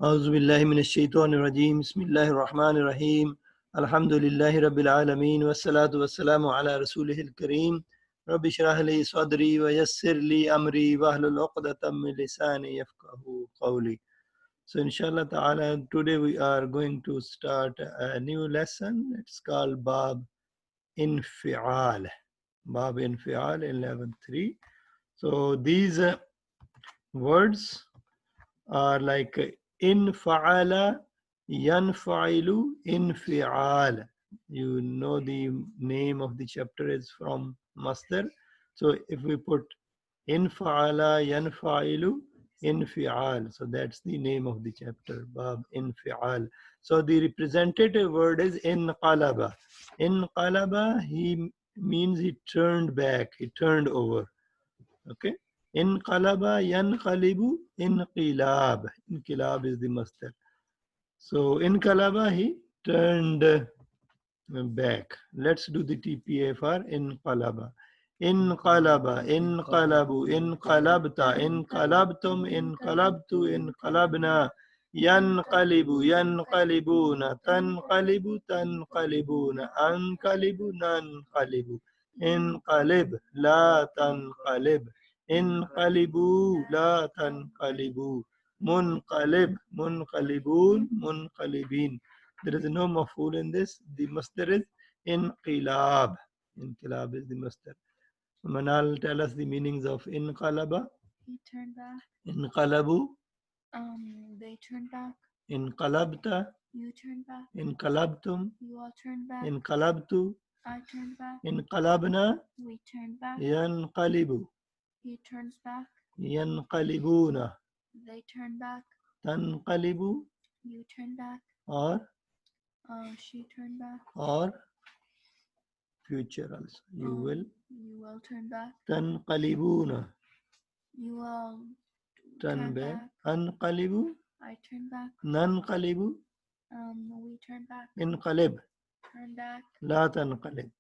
أعوذ بالله من الشيطان الرجيم بسم الله الرحمن الرحيم الحمد لله رب العالمين والصلاة والسلام على رسوله الكريم رب اشرح لي صدري ويسر لي أمري واحلل عقدة من لساني يفقهوا قولي. So inshallah ta'ala, today we are going to start a new lesson. It's called Bab Infi'al. Bab Infi'al 11.3. So these words are like infa'ala, yanfa'ilu, infi'al. You know the name of the chapter is from Masdar. So if we put infa'ala, yanfa'ilu, infi'al. So that's the name of the chapter, Bab Infi'al. So the representative word is inqalaba. Inqalaba, he means he turned back, he turned over. Okay. Inqalaba, yanqalibu, inqilab. Inqilab is the masdar. So inqalaba, he turned back. Let's do the TPA for inqalaba. Inqalaba, inqalabu, inqalabta, inqalabtum, inqalabtu, inqalabna. Yanqalibu, yanqalibuna, tanqalibu, tanqalibuna, anqalibu, nanqalibu. Inqalib, la tanqalib. Inqalibu, la tanqalibu. Munqalib, munqalibun, munqalibin. There is no maf'ul in this. The masdar is inqilab. Inqilab is the masdar. Manal, tell us the meanings of inqalaba. He turned back. Inqalabu. They turned back. Inqalabta. You turned back. Inqalabtum. You all turned back. Inqalabtu. I turned back. Inqalabna. We turned back. Yanqalibu. He turns back. Yanqalibuna. They turn back. Tanqalibu. You turn back. Or she turned back. or future also. You will. You will turn back. Tanqalibuna. You all Turn back. Anqalibu. I turn back. Nanqalibu. We turn back. Inqalib. Turn back. La tanqalib.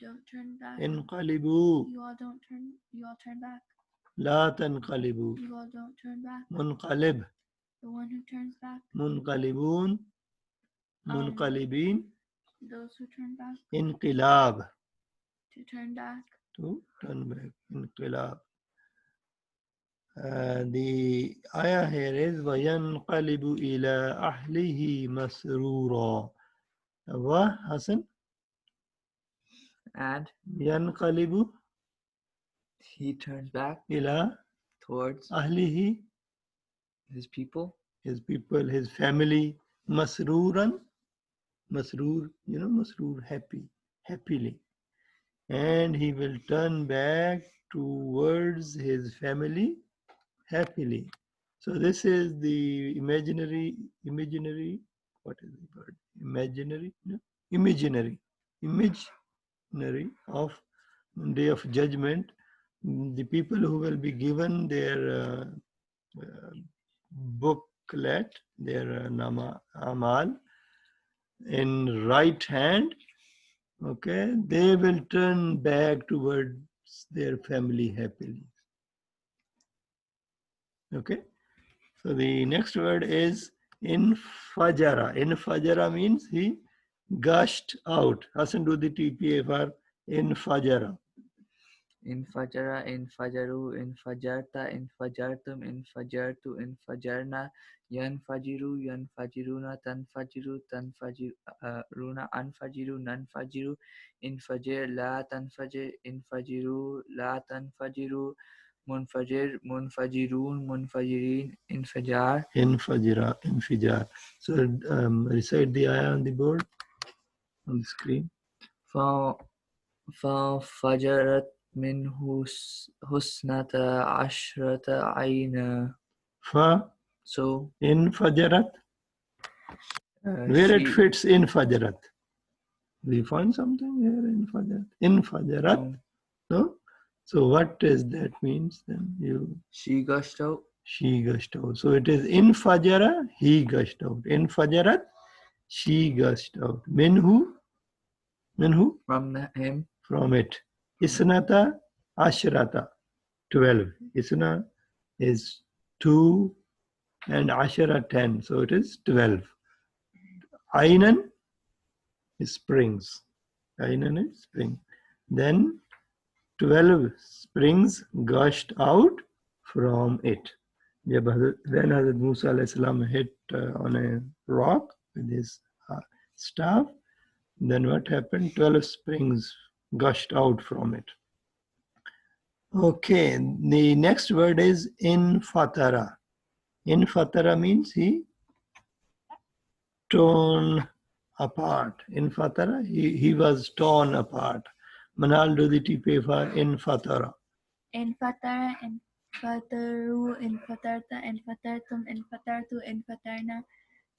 Don't turn back. Inqalibu. You all don't turn. You all turn back. La tanqalibu. You all don't turn back. Munqalib. The one who turns back. Munqalibun. Munqalibin. Those who turn back. Inqilab. To turn back. To turn back. Inqilab. The ayah here is وَيَنْقَلِبُ إِلَىٰ أَهْلِهِ مَسْرُورًا. Wa Hasan? And يَنْقَلِبُ he turns back إِلَىٰ towards أَهْلِهِ, his people, his family. Masruran. Masrur, you know, masrur, happy, happily. And he will turn back towards his family happily. So this is the imaginary, what is the word? Imaginary of Day of Judgment. The people who will be given their booklet, their nama amal, in right hand, okay, they will turn back towards their family happily. Okay, so the next word is infajara. Infajara means he gushed out. Hasan, do the TPA for infajara. infajara, infajaru, infajarta, infajartum, infajartu, infajarna, yanfajiru, yanfajiruna, tanfajiru, tanfajiruna, anfajiru, nanfajiru, infajir, la tanfajir, infajiru, la tanfajiru, munfajir, munfajirun, munfajirin, infajar. Infajira, infijar. So recite the ayah on the board, on the screen. فانفجرت منه حسنتا عشرة عينا. So infajarat. Where it fits infajarat? We find something here infajarat. Infajarat. No? So what does that means then? She gushed out. She gushed out. So it is infajara, he gushed out. Infajarat, she gushed out. Minhu? From him. From it. Isnata ashrata. 12. Isna is 2. and ashara 10. So it is 12. Aynan is springs. Aynan is spring. Then 12 springs gushed out from it. When Hazrat Musa alayhi salam hit on a rock with his staff, then what happened? 12 springs gushed out from it. Okay, the next word is in fatara. In fatara means he torn apart. In fatara, he was torn apart. Manal, do the TP for in fatara. In fatara, in fataru, in fatarta, in fatartum, in fatartu, in fatarna.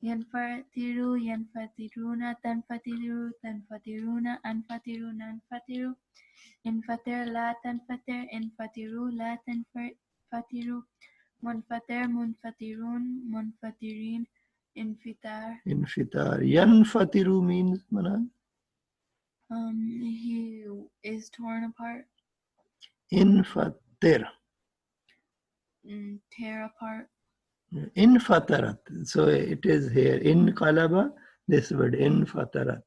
Yanfatiru, yanfatiruna, tanfatiru, tanfatiruna, anfatiru, nanfatiru. Infatir, la tanfatir, infatiru, la tanfatiru. Munfatir, munfatirun, munfatirin. Infitar. Infitar. Yanfatiru means, Manal? He is torn apart. Infatir. Tear apart. Infatarat. So it is here. In kalaba, this word infatarat.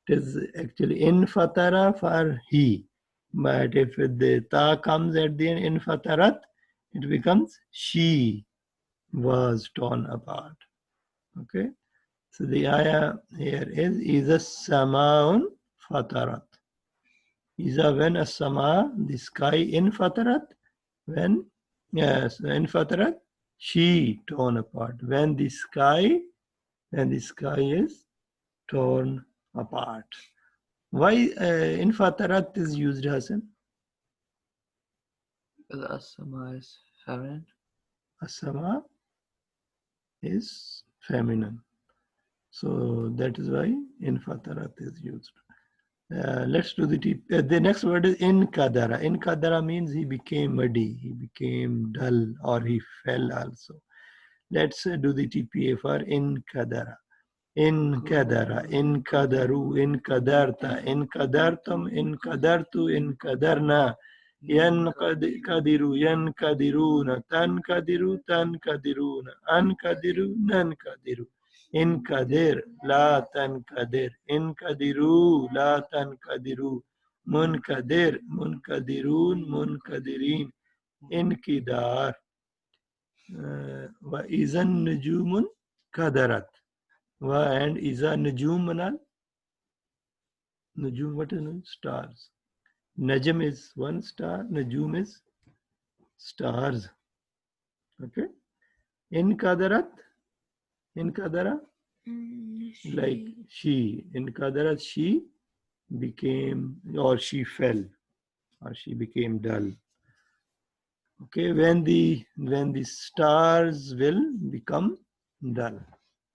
It is actually infatara for he. But if the ta comes at the end, infatarat, it becomes she was torn apart. Okay. So the ayah here is a samaun fatarat. Isa when a sama, the sky in fatarat. When, yes, in fatarat, she torn apart. When the sky is torn apart. Why in fatarat is used, Hassan? The Asama is feminine. Asama is feminine. So that is why in fatarat is used. Let's do the next word is in kadara. In kadara means he became muddy, he became dull, or he fell also. Let's do the TPA for in kadara. In kadara, in kadaru, in kadarta, in kadartum, in kadartu, in kadarna. Yan kadiru, yan kadiruna, tan kadiru, tan kadiruna, an kadiru, nan kadiru. In kadir, la tan kadir. In kadiru, la tan kadiru. Mun kadir, mun kadirun, mun kadirin. In kidar. Wa izan nujumun kadarat. Wa and iza nujum manal. Nujum, what is nujum? Stars. Najm is one star, Najum is stars. Okay. In Kadarat, in Kadara, like she. In Kadarat, she became, or she fell, or she became dull. Okay, when the stars will become dull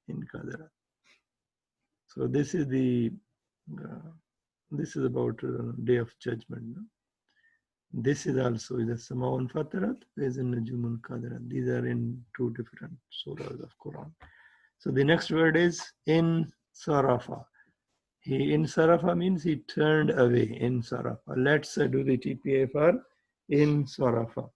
in Kadarat. So this is the this is about Day of Judgment. No? This is also the Samaun Fatarat, is in Najumun Kadarat. These are in two different surahs of Quran. So the next word is in Sarafa. He in Sarafa means he turned away in Sarafa. Let's do the TPA for in Sarafa.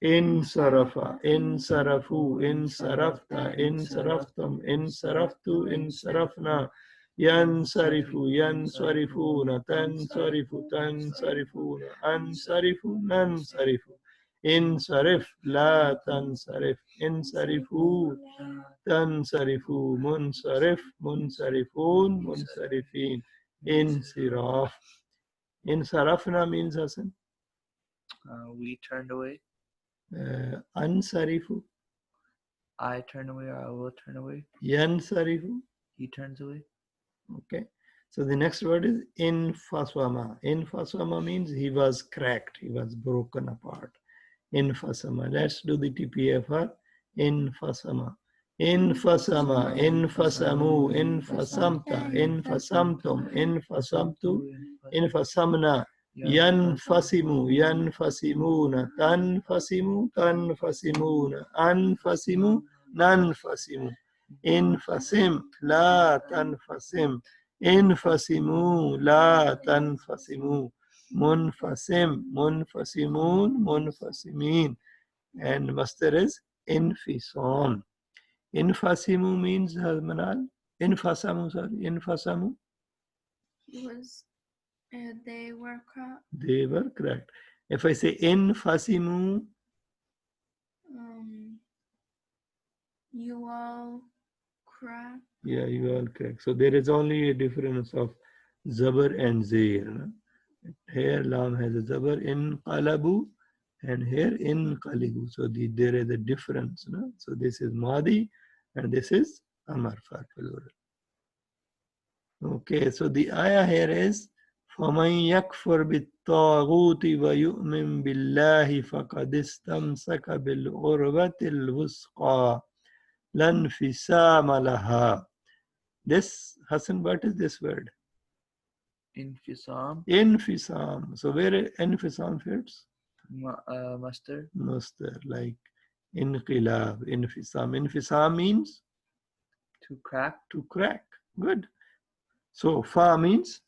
In Sarafa, in Sarafu, in Sarafta, in Saraftum, in Saraftu, in Sarafna. Yan sarifu, yan sarifuna, tan sarifu, tan sarifuna, an sarifu, nan sarifu. In sarif, la tan sarif, in sarifu, tan sarifu, mun sarif, mun sarifun, mun sarifin. In siraf. In sarafna means Hassan? We turned away. Ansarifu. I turn away, or I will turn away. Yansarifu. He turns away. Okay. So the next word is in faswama. In faswama means he was cracked, he was broken apart. In fasama. Let's do the TPA for in fasama. In fasama, in fasamu, in fasamta, in fasamtum, in fasamtu, in fasamna. Yan fasimu, yan fasimuna, tan fasimu, tan fasimuna, an fasimu, nan fasimu. In fasim, la tan fasim. In fasimu, la tan fasimu. Mun fasim, mun fasimun, mun fasimin. And master is infisam. Infasimu means Manal. Infasamu, sorry. Infasamu. He was. They were correct. They were correct. If I say infasimu, You all crack. yeah, you all correct. So there is only a difference of Zabar and Zair. No? Here Lam has a Zabar in Qalabu and here in Qalibu. So there is a difference. No? So this is Madi and this is Amar for plural. Okay, so the ayah here is فَمَنْ يَكْفُرْ بِالطَّاغُوتِ وَيُؤْمِنْ بِاللَّهِ فَقَدِ اسْتَمْسَكَ بِالْعُرْوَةِ الْوُثْقَى لَا انْفِصَامَ لَهَا. This, Hassan, what is this word? Infisam. Infisam. So where infisam fits? Master. Master, like inqilab, infisam. Infisam means? To crack. To crack. Good. So fa means?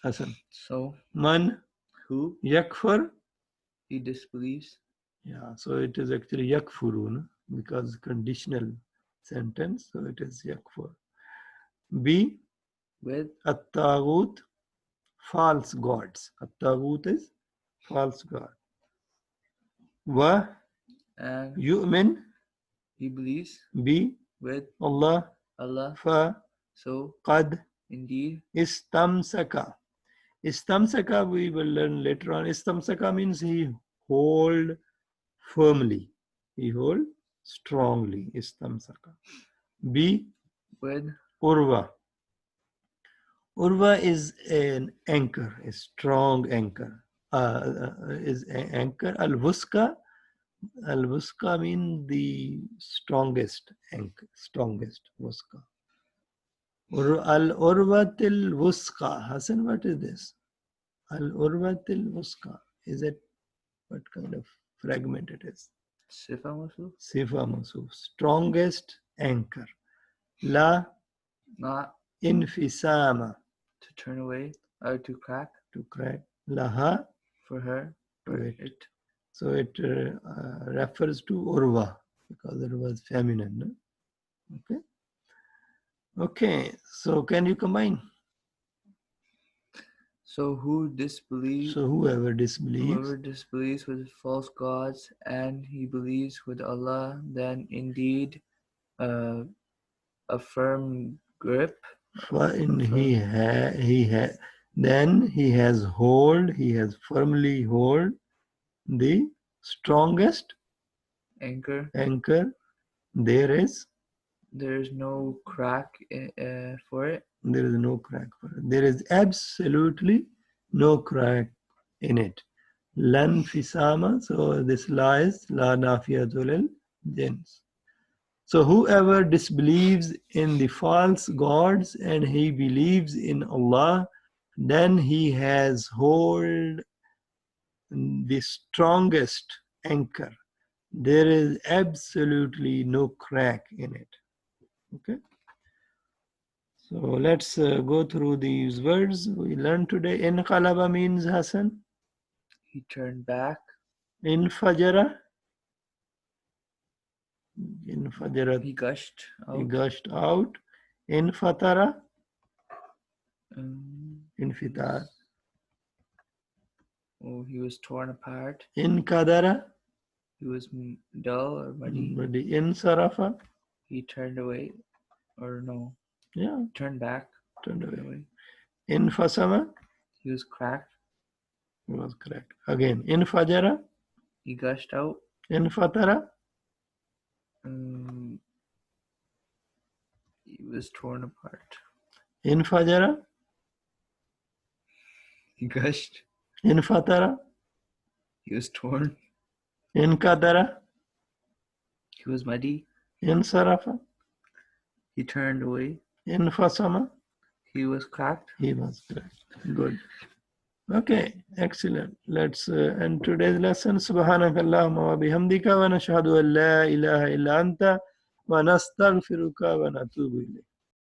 Hassan. So. Man. Who? Yakfur. He disbelieves. Yeah, so it is actually yakfurun because conditional sentence. So it is yakfur. B. With. At-taghut. False gods. At-taghut is false god. Wa. And. Yu'min. He believes. B. With. Allah. Allah. Fa. So. Qad. Indeed. Istamsaka. Istamsaka we will learn later on. Istamsaka means he hold firmly. He hold strongly. Istamsaka. B. With. Urva. Urva is an anchor, a strong anchor. Is an anchor. Al-Wuska. Al-Wuska means the strongest anchor, strongest Wuska. Al-Urvatil Wuska. Hassan, what is this? Al-Urvatil Wuska. Is it, what kind of fragment it is? Sifa Masu. Sifa Masu. Strongest anchor. La. Not. Infisama. To turn away or to crack. To crack. Laha. For her. To For it. it. So it refers to Urva because it was feminine. No? Okay. Okay. So can you combine? So who disbelieves? So whoever disbelieves. Whoever disbelieves with false gods and he believes with Allah, then indeed a firm grip. Then he has firmly hold the strongest Anchor. There is no crack for it. There is no crack for it. There is absolutely no crack in it. Lan fisama. So this la is la nafiyatul jins. So whoever disbelieves in the false gods and he believes in Allah, then he has hold the strongest anchor. There is absolutely no crack in it. Okay. So let's go through these words we learned today. Inqalaba means Hassan. He turned back. Infajara. He gushed out. He gushed out. Infatara. Infitar. Oh, he was torn apart. Inkadara. He was dull or muddy. Insarafa. He turned away. Or no. Yeah. Turned back. Turned away. Infasama. He was cracked. He was correct. Again. Infajara. He gushed out. Infatara. He was torn apart. Infajara. He gushed. Infatara. He was torn. Inkadara. He was muddy. Insarafa. He turned away. Infasama. He was cracked. He was correct. Good. Okay, excellent. Let's end today's lesson. Subhanakallahumma wa bihamdika wa nashhadu an la ilaha illa anta wa nastaghfiruka wa natubu ilayk.